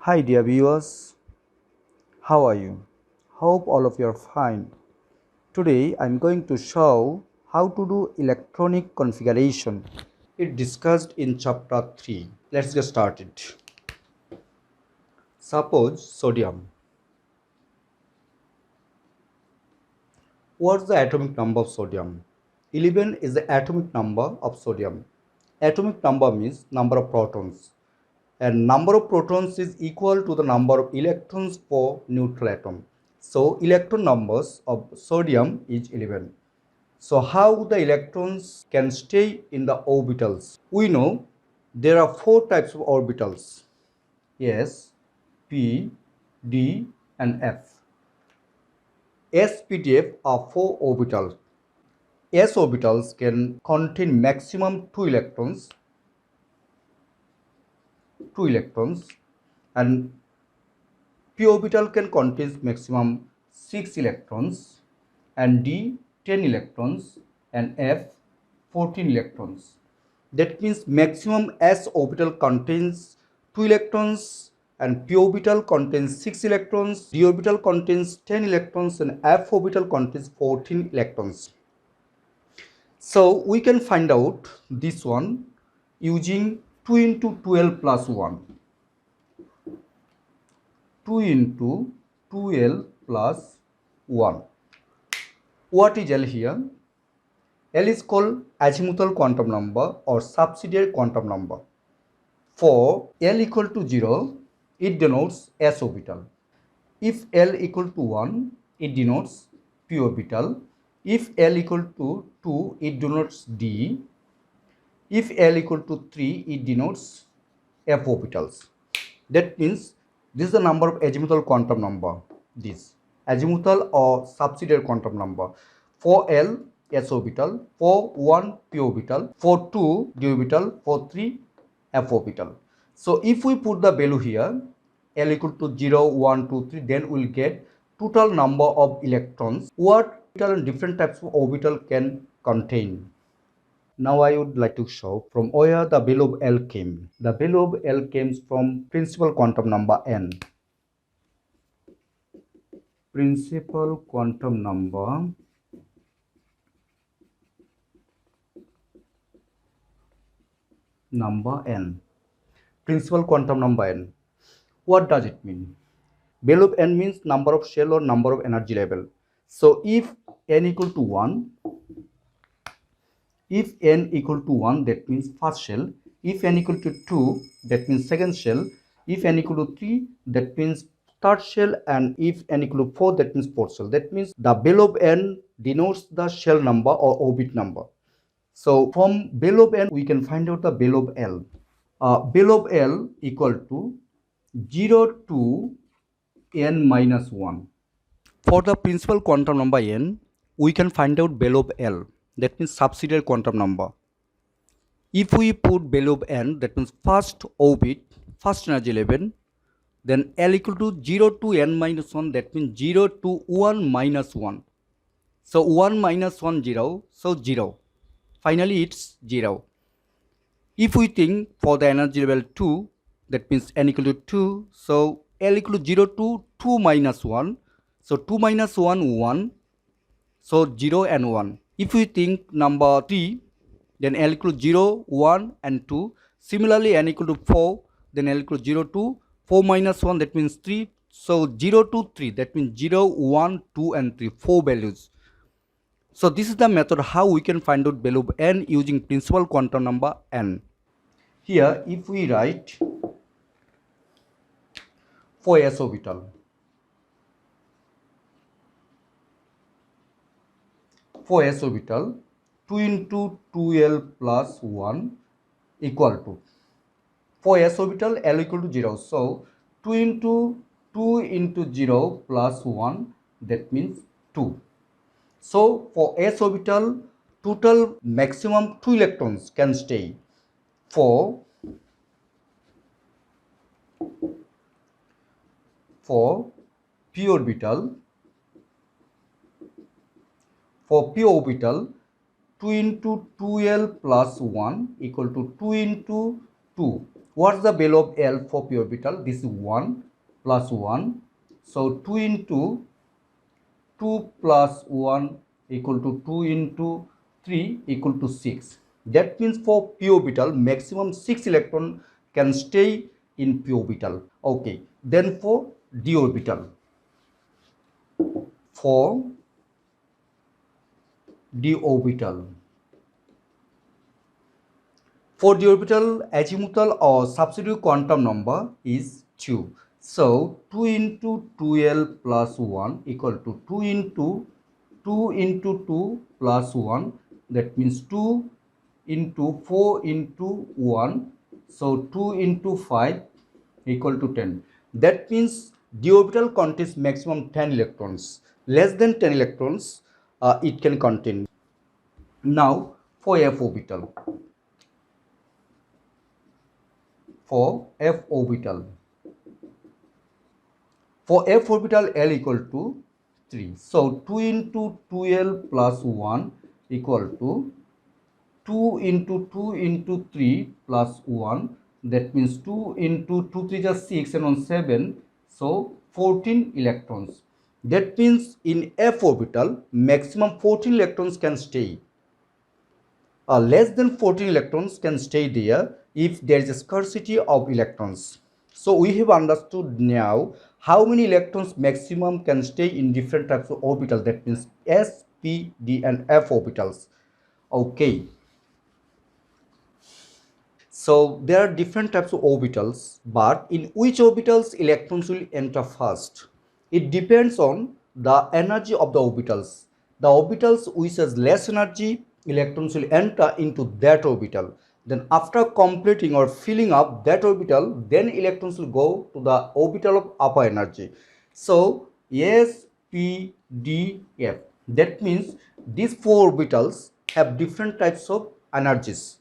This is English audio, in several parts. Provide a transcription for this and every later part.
Hi dear viewers, how are you? Hope all of you are fine. Today I am going to show how to do electronic configuration. It discussed in chapter 3. Let's get started. Suppose sodium. What's the atomic number of sodium? 11 is the atomic number of sodium. Atomic number means number of protons. And number of protons is equal to the number of electrons per neutral atom. So electron numbers of sodium is 11. So how the electrons can stay in the orbitals? We know there are four types of orbitals: S, P, D and F. S, P, D, F are four orbitals. S orbitals can contain maximum 2 electrons, and p orbital can contain maximum 6 electrons, and d 10 electrons, and f 14 electrons. That means maximum s orbital contains 2 electrons, and p orbital contains 6 electrons, d orbital contains 10 electrons, and f orbital contains 14 electrons. So we can find out this one using 2 into 12 plus 1. 2 into 2L plus 1. What is L here? L is called azimuthal quantum number or subsidiary quantum number. For L equal to 0, it denotes s orbital. If L equal to 1, it denotes p orbital. If L equal to 2, it denotes d. If L equal to 3, it denotes f orbitals. That means this is the number of azimuthal quantum number. This azimuthal or subsidiary quantum number. For L, s orbital. For 1, p orbital. For 2, d orbital. For 3, f orbital. So if we put the value here, L equal to 0, 1, 2, 3, then we'll get total number of electrons what different types of orbital can contain. Now I would like to show from where the value of L came. The value of L came from principal quantum number n. Principal quantum number n. Principal quantum number n. What does it mean? Value of n means number of shell or number of energy level. So if n equal to 1, that means first shell. If n equal to 2, that means second shell. If n equal to 3, that means third shell. And if n equal to 4, that means fourth shell. That means the value of n denotes the shell number or orbit number. So from value of n, we can find out the value of L. Value of L equal to 0 to n minus 1. For the principal quantum number n, we can find out value of L. That means subsidiary quantum number. If we put value of n, that means first orbit, first energy level, then L equal to 0 to n minus 1, that means 0 to 1 minus 1. So 1 minus 1, 0, so 0. Finally it's 0. If we think for the energy level 2, that means n equal to 2, so L equal to 0 to 2 minus 1. So 2 minus 1, 1. So 0 and 1. If we think number 3, then L equal to 0, 1 and 2. Similarly, n equal to 4, then L equal to 0 to 4 minus 1, that means 3. So 0 to 3, that means 0, 1, 2 and 3, 4 values. So this is the method how we can find out value of n using principal quantum number n. Here if we write for s orbital, for s orbital 2 into 2l plus 1 equal to, for s orbital L equal to 0, so 2 into 0 plus 1, that means 2. So for s orbital total maximum 2 electrons can stay. For p orbital, 2 into 2l plus 1 equal to 2 into 2, What's the value of L for p orbital? This is 1 plus 1. So 2 into 2 plus 1 equal to 2 into 3 equal to 6. That means for p orbital, maximum 6 electron can stay in p orbital. Okay. Then for d orbital. For d orbital. For the orbital, azimuthal or substitute quantum number is 2. So 2 into 2L plus 1 equal to 2 into 2 into 2 plus 1. That means 2 into 4 into 1. So 2 into 5 equal to 10. That means the orbital contains maximum 10 electrons. Less than 10 electrons it can contain. Now for F orbital. For F orbital. For F orbital, L equal to 3. So 2 into 2L plus 1 equal to 2 into 2 into 3 plus 1. That means 2 into 2 3 is 6 and 1 7. So 14 electrons. That means in F orbital, maximum 14 electrons can stay. Less than 14 electrons can stay there if there is a scarcity of electrons. So we have understood now how many electrons maximum can stay in different types of orbitals. That means S, P, D and F orbitals. Okay. So there are different types of orbitals, but in which orbitals electrons will enter first? It depends on the energy of the orbitals. The orbitals which has less energy, electrons will enter into that orbital. Then after completing or filling up that orbital, then electrons will go to the orbital of upper energy. So S, P, D, F. That means these four orbitals have different types of energies.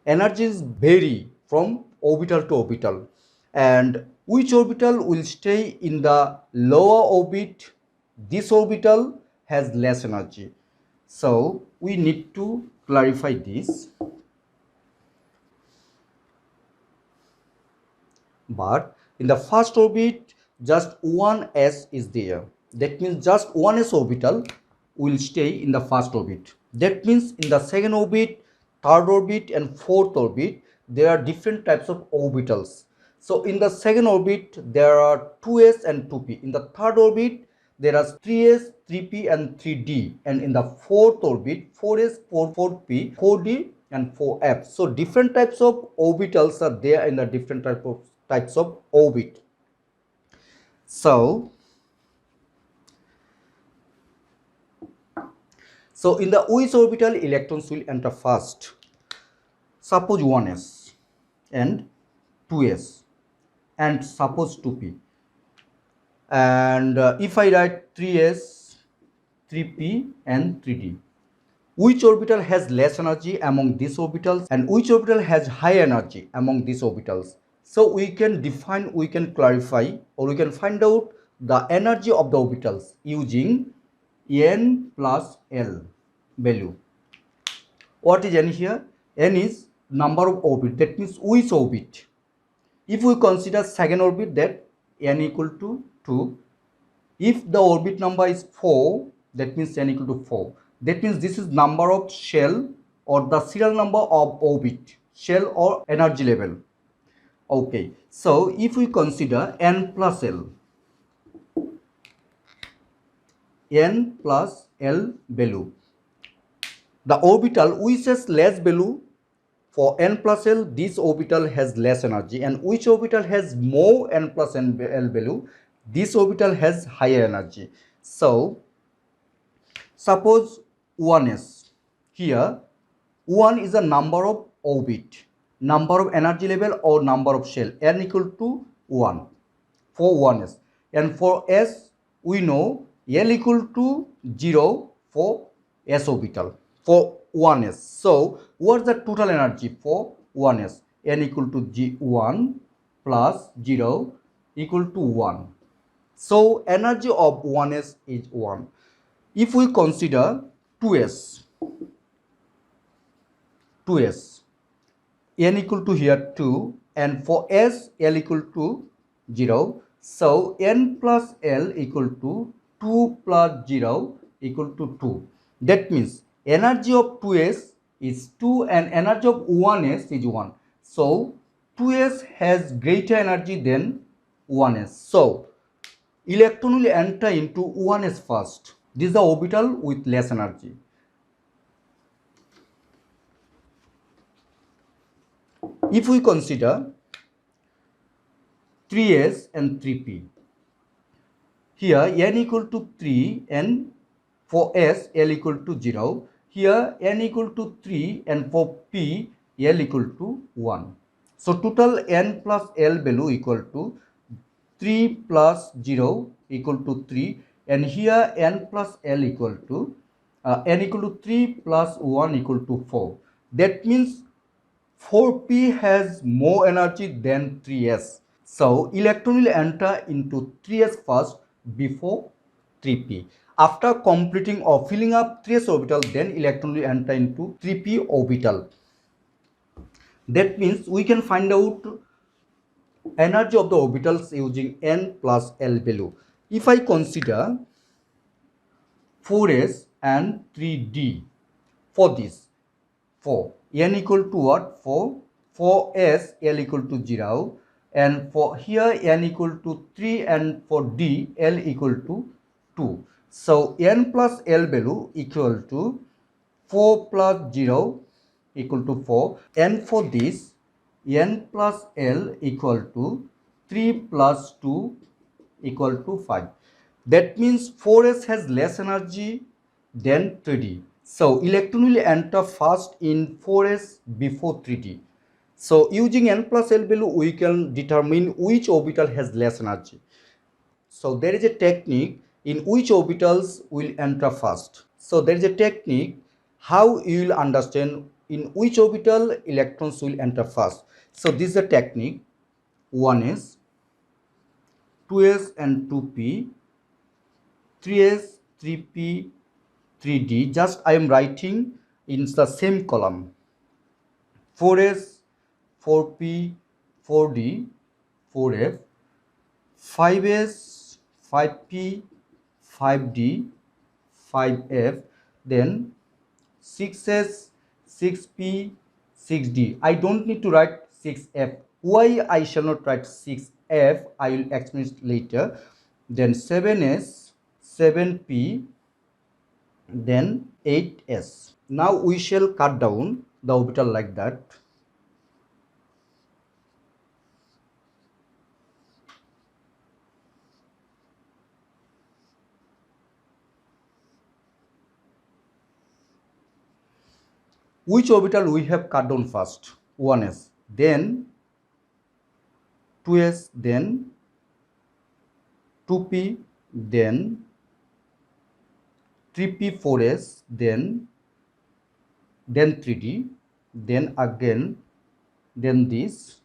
Energies vary from orbital to orbital, and which orbital will stay in the lower orbit? This orbital has less energy. So we need to clarify this. But in the first orbit, just one s is there. That means just one s orbital will stay in the first orbit. That means in the second orbit, third orbit and fourth orbit, there are different types of orbitals. So in the second orbit, there are 2s and 2p. In the third orbit, there are 3s, 3p and 3d. And in the fourth orbit, 4s, 4p, 4d and 4f. So different types of orbitals are there in the different types of orbit. So in the which orbital electrons will enter first? Suppose 1s and 2s and suppose 2p, and if I write 3s, 3p and 3d, which orbital has less energy among these orbitals and which orbital has high energy among these orbitals? So we can define, we can clarify, or we can find out the energy of the orbitals using n plus l value. What is n here? N is number of orbit, that means which orbit. If we consider second orbit, that n equal to 2. If the orbit number is 4, that means n equal to 4. That means this is number of shell or the serial number of orbit, shell or energy level. Okay, so if we consider n plus l value, the orbital which has less value, for n plus l, this orbital has less energy, and which orbital has more n plus l value, this orbital has higher energy. So suppose 1s. Here 1 is a number of orbit, number of energy level or number of shell, n equal to 1 for 1s, and for s we know l equal to 0 for s orbital for 1s. So what's the total energy for 1s? n equal to g1 plus 0 equal to 1. So energy of 1s is 1. If we consider 2s, n equal to here 2, and for s, L equal to 0. So n plus L equal to 2 plus 0 equal to 2. That means energy of 2s is 2 and energy of 1s is 1. So 2s has greater energy than 1s. So electron will enter into 1s first. This is the orbital with less energy. If we consider 3s and 3p, here n equal to 3 and for s L equal to 0, here n equal to 3 and for p L equal to 1. So total n plus L value equal to 3 plus 0 equal to 3, and here n plus L equal to n equal to 3 plus 1 equal to 4. That means 4p has more energy than 3s. So electron will enter into 3s first before 3p. After completing or filling up 3s orbital, then electron will enter into 3p orbital. That means we can find out energy of the orbitals using n plus L value. If I consider 4s and 3d for this, for n equal to what? For s L equal to 0, and for here n equal to 3, and for d L equal to 2. So n plus L value equal to 4 plus 0 equal to 4, and for this n plus L equal to 3 plus 2 equal to 5. That means 4s has less energy than 3d. So electron will enter first in 4s before 3d. So using n plus L value, we can determine which orbital has less energy. So there is a technique in which orbitals will enter first. So there is a technique how you will understand in which orbital electrons will enter first. So this is a technique. 1s, 2s and 2p, 3s, 3p, 3d. Just I am writing in the same column. 4s, 4p, 4d, 4f, 5s, 5p, 5d, 5f, then 6s, 6p, 6d. I don't need to write 6f. Why I shall not write 6f, I will explain it later. Then 7s, 7p, then 8s. Now we shall cut down the orbital like that. Which orbital we have cut down first? 1s, then 2s, then 2p, then 3p, 4s, then 3d, then again, then this,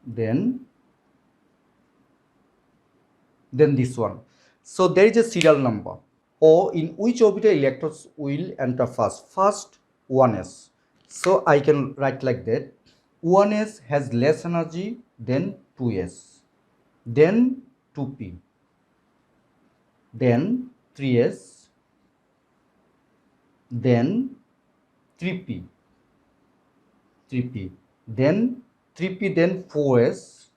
then this one. So there is a serial number, or in which orbital electrons will enter first. First 1s. So I can write like that. 1s has less energy than 2s, then 2p, then 3s, then 3p, then 3p, then 4s,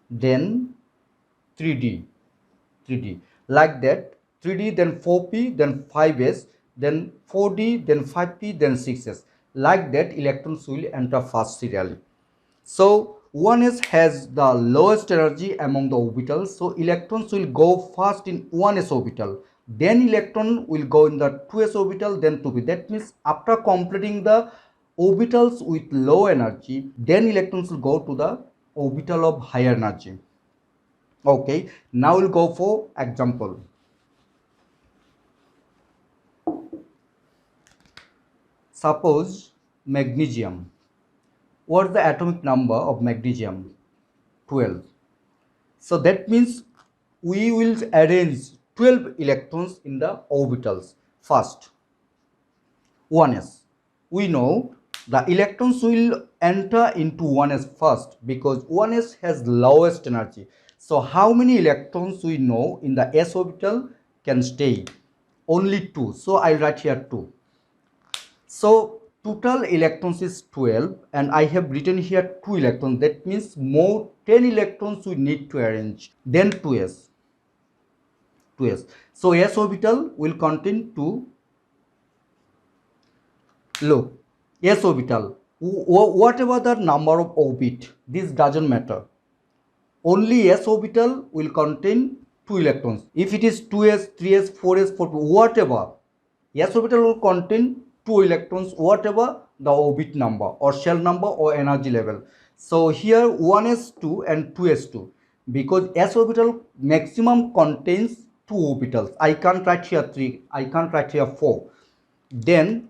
then 3d, like that. 3d, then 4p, then 5s, then 4d, then 5p, then 6s. Like that, electrons will enter first serially. So 1s has the lowest energy among the orbitals. So electrons will go first in 1s orbital. Then electron will go in the 2s orbital, then 2p. That means after completing the orbitals with low energy, then electrons will go to the orbital of higher energy. Okay, now we'll go for example. Suppose magnesium. What's the atomic number of magnesium? 12. So that means we will arrange 12 electrons in the orbitals. First, 1s. We know The electrons will enter into 1s first because 1s has lowest energy. So how many electrons we know in the s orbital can stay? Only 2. So I'll write here 2. So total electrons is 12 and I have written here 2 electrons. That means more 10 electrons we need to arrange. Then 2s. 2s. So s orbital will contain 2. Look, s orbital. Whatever the number of orbit, this doesn't matter. Only s orbital will contain 2 electrons. If it is 2s, 3s, 4s, 4p, whatever, s orbital will contain 2 electrons, whatever the orbit number or shell number or energy level. So here 1s2 and 2s2, because s orbital maximum contains 2 orbitals. I can't write here 3, I can't write here 4. Then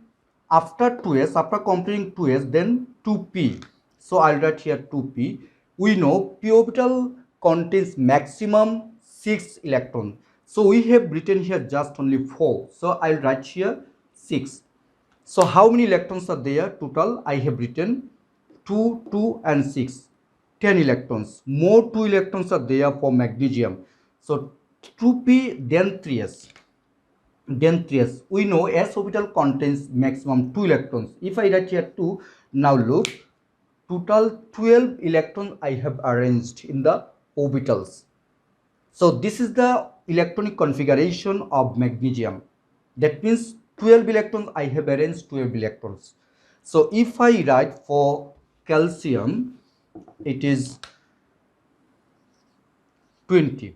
after 2s, after completing 2s, then 2p. So I'll write here 2p. We know p orbital contains maximum 6 electrons. So we have written here just only 4. So I'll write here 6. So how many electrons are there? Total I have written 2, 2 and 6. 10 electrons. More 2 electrons are there for magnesium. So 2p then 3s. Then 3s. We know s orbital contains maximum 2 electrons. If I write here 2, now look, total 12 electrons I have arranged in the orbitals. So this is the electronic configuration of magnesium. That means 12 electrons I have arranged 12 electrons. So if I write for calcium, it is 20.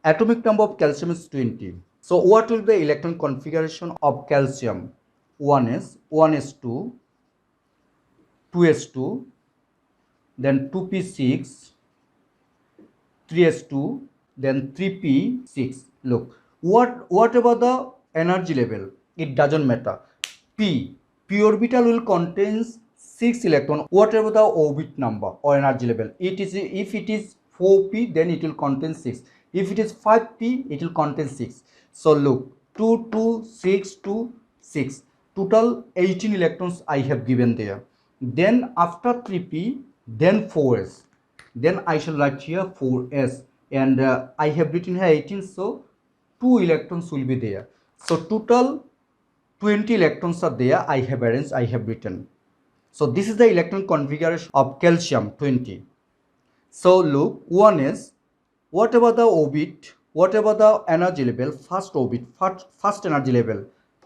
Atomic number of calcium is 20. So what will be the electron configuration of calcium? 1s, 1s2, 2s2, then 2p6, 3s2, then 3p6. Look, whatever the energy level, it doesn't matter. P orbital will contain 6 electron, whatever the orbit number or energy level. It is, if it is 4p, then it will contain 6. If it is 5p, it will contain 6. So look, 2, 2, 6, 2, 6. Total 18 electrons I have given there. Then after 3p, then 4s. Then I shall write here 4s. And I have written here 18, so 2 electrons will be there. So total 20 electrons are there. I have arranged, I have written. So this is the electron configuration of calcium 20. So look, one is whatever the orbit, whatever the energy level, first orbit, first energy level,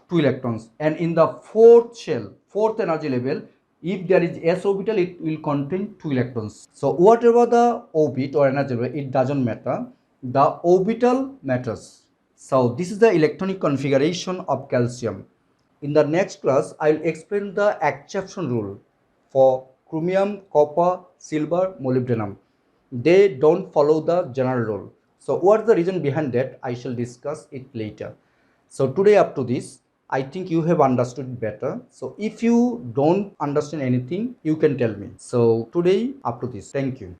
2 electrons. And in the fourth shell, fourth energy level, if there is s orbital, it will contain 2 electrons. So whatever the orbit or energy level, it doesn't matter. The orbital matters. So this is the electronic configuration of calcium. In the next class, I'll explain the exception rule for chromium, copper, silver, molybdenum. They don't follow the general rule. So what's the reason behind that? I shall discuss it later. So today up to this, I think you have understood better. So if you don't understand anything, you can tell me. So today up to this. Thank you.